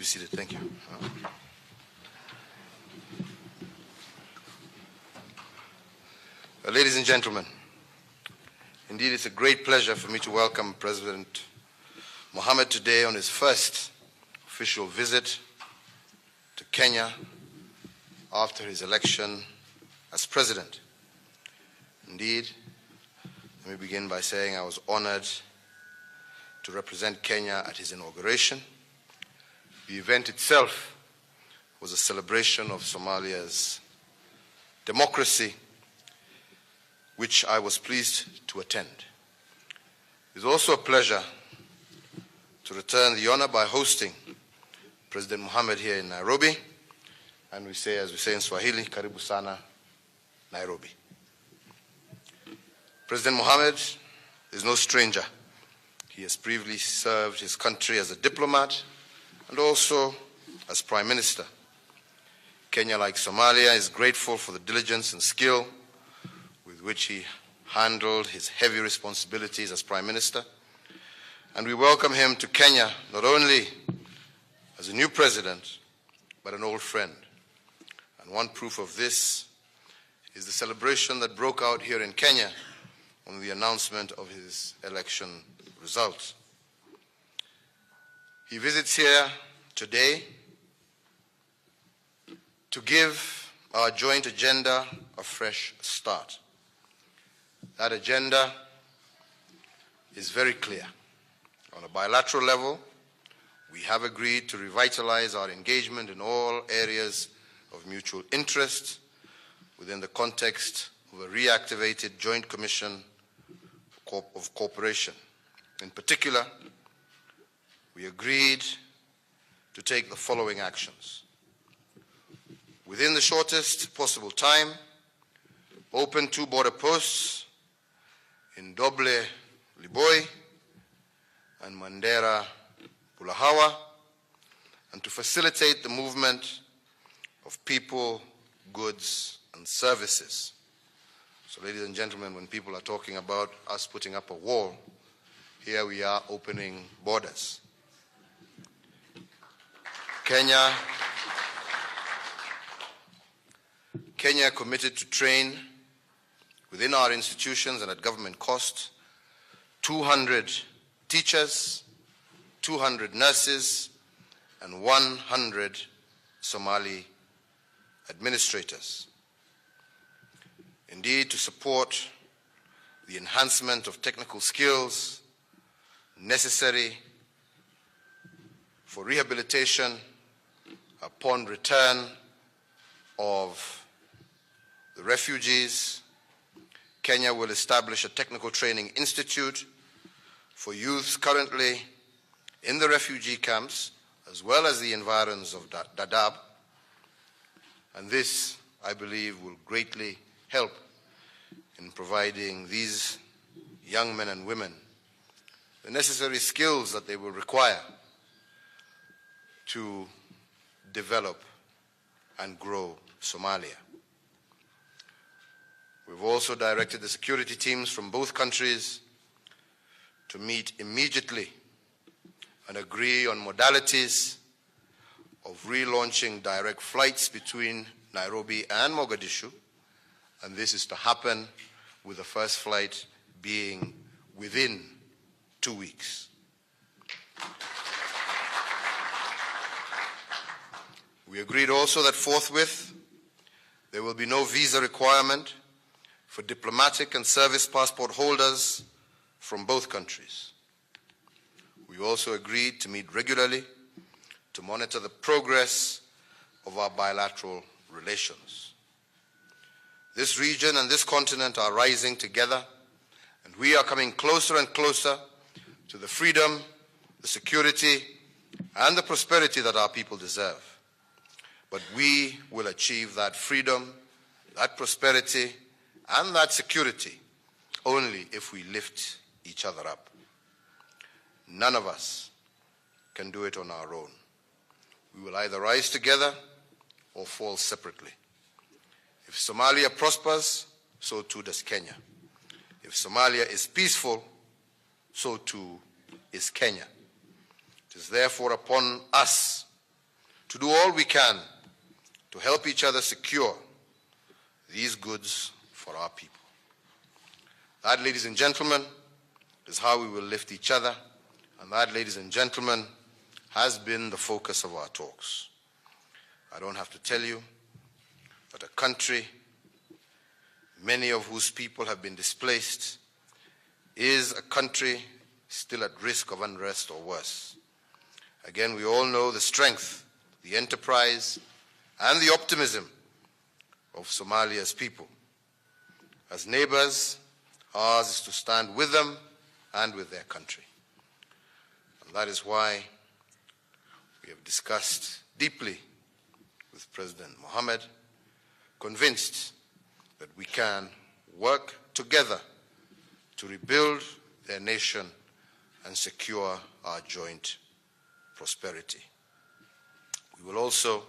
seated. Thank you. Ladies and gentlemen, indeed it's a great pleasure for me to welcome President Mohammed today on his first official visit to Kenya after his election as president. Indeed, let me begin by saying I was honored to represent Kenya at his inauguration. The event itself was a celebration of Somalia's democracy, which I was pleased to attend. It is also a pleasure to return the honor by hosting President Mohammed here in Nairobi, and we say, as we say in Swahili, karibu sana, Nairobi. President Mohammed is no stranger. He has previously served his country as a diplomat and also as Prime Minister. Kenya, like Somalia, is grateful for the diligence and skill with which he handled his heavy responsibilities as Prime Minister. And we welcome him to Kenya not only as a new president, but an old friend. And one proof of this is the celebration that broke out here in Kenya on the announcement of his election results. He visits here today to give our joint agenda a fresh start. That agenda is very clear. On a bilateral level, we have agreed to revitalize our engagement in all areas of mutual interest within the context of a reactivated Joint Commission of Cooperation. In particular, we agreed to take the following actions. Within the shortest possible time, open 2 border posts in Doble Liboy and Mandera Bulahawa, and to facilitate the movement of people, goods, and services. So, ladies and gentlemen, when people are talking about us putting up a wall, here we are opening borders. Kenya committed to train within our institutions and at government cost 200 teachers, 200 nurses, and 100 Somali administrators. Indeed, to support the enhancement of technical skills necessary for rehabilitation upon return of the refugees, Kenya will establish a technical training institute for youths currently in the refugee camps, as well as the environs of Dadaab. And this, I believe, will greatly help in providing these young men and women the necessary skills that they will require to develop and grow Somalia. We've also directed the security teams from both countries to meet immediately and agree on modalities of relaunching direct flights between Nairobi and Mogadishu, and this is to happen with the first flight being within 2 weeks. We agreed also that forthwith there will be no visa requirement for diplomatic and service passport holders from both countries. We also agreed to meet regularly to monitor the progress of our bilateral relations. This region and this continent are rising together, and we are coming closer and closer to the freedom, the security, and the prosperity that our people deserve. But we will achieve that freedom, that prosperity, and that security only if we lift each other up. None of us can do it on our own. We will either rise together or fall separately. If Somalia prospers, so too does Kenya. If Somalia is peaceful, so too is Kenya. It is therefore upon us to do all we can to help each other secure these goods for our people. That, ladies and gentlemen, is how we will lift each other, and that, ladies and gentlemen, has been the focus of our talks. I don't have to tell you that a country, many of whose people have been displaced, is a country still at risk of unrest or worse. Again, we all know the strength, the enterprise, and the optimism of Somalia's people. As neighbors, ours is to stand with them and with their country. And that is why we have discussed deeply with President Mohammed, convinced that we can work together to rebuild their nation and secure our joint prosperity. We will also,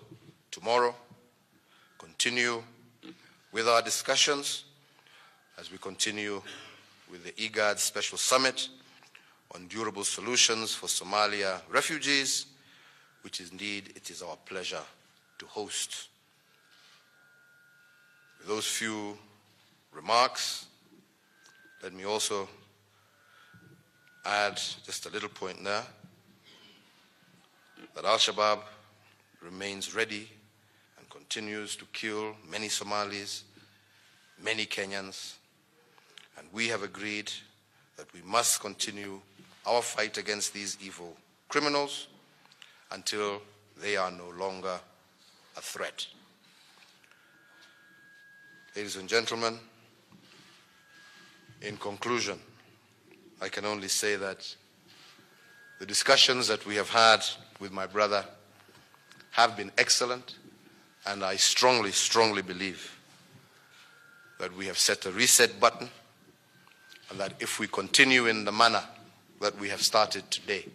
tomorrow, continue with our discussions as we continue with the IGAD Special Summit on durable solutions for Somalia refugees, which indeed it is our pleasure to host. With those few remarks, let me also add just a little point there, that Al-Shabaab remains ready and continues to kill many Somalis, many Kenyans, and we have agreed that we must continue our fight against these evil criminals until they are no longer a threat. Ladies and gentlemen, in conclusion, I can only say that the discussions that we have had with my brother have been excellent, and I strongly, strongly believe that we have set a reset button, and that if we continue in the manner that we have started today,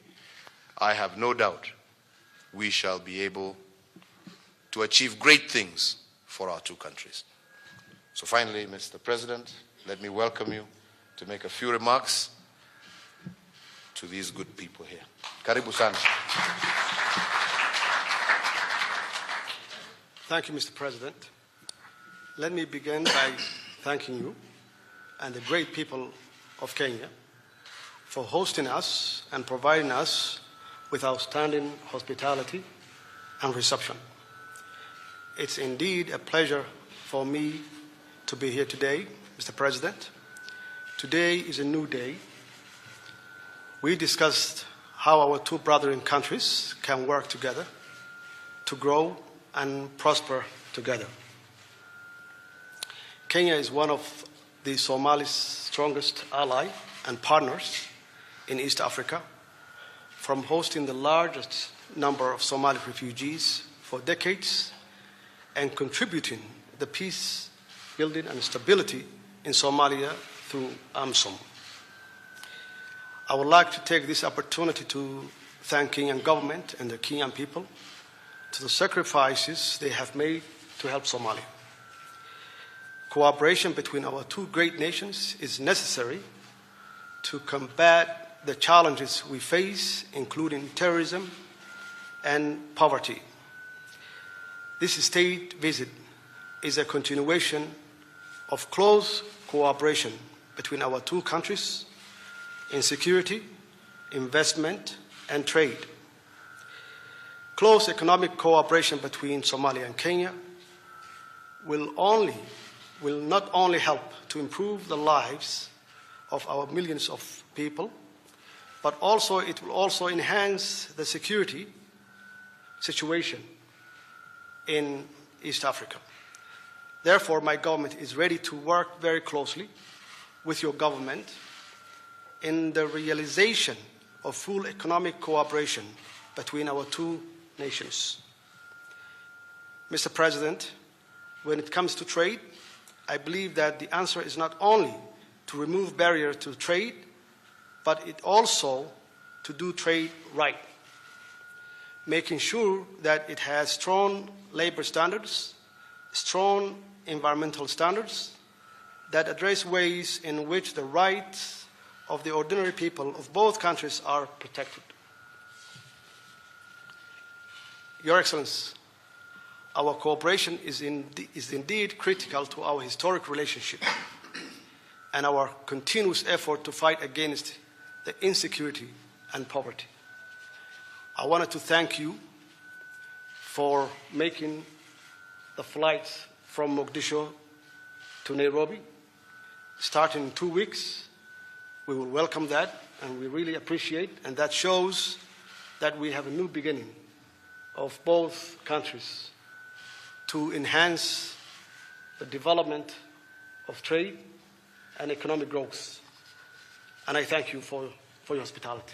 I have no doubt we shall be able to achieve great things for our two countries. So finally, Mr. President, let me welcome you to make a few remarks to these good people here. Karibu sana. Thank you, Mr. President. Let me begin by thanking you and the great people of Kenya for hosting us and providing us with outstanding hospitality and reception. It's indeed a pleasure for me to be here today, Mr. President. Today is a new day. We discussed how our two brothering countries can work together to grow and prosper together. Kenya is one of the Somali's strongest ally and partners in East Africa, from hosting the largest number of Somali refugees for decades and contributing the peace building and stability in Somalia through AMISOM. I would like to take this opportunity to thank Kenyan government and the Kenyan people to the sacrifices they have made to help Somalia. Cooperation between our two great nations is necessary to combat the challenges we face, including terrorism and poverty. This state visit is a continuation of close cooperation between our two countries in security, investment, and trade. Close economic cooperation between Somalia and Kenya will not only help to improve the lives of our millions of people, but also it will also enhance the security situation in East Africa. Therefore, my government is ready to work very closely with your government in the realization of full economic cooperation between our two nations. Mr. President, when it comes to trade, I believe that the answer is not only to remove barriers to trade, but it also to do trade right, making sure that it has strong labor standards, strong environmental standards that address ways in which the rights of the ordinary people of both countries are protected. Your Excellency, our cooperation is indeed critical to our historic relationship and our continuous effort to fight against the insecurity and poverty. I wanted to thank you for making the flights from Mogadishu to Nairobi, starting in 2 weeks. We will welcome that, and we really appreciate, and that shows that we have a new beginning of both countries to enhance the development of trade and economic growth. And I thank you for your hospitality.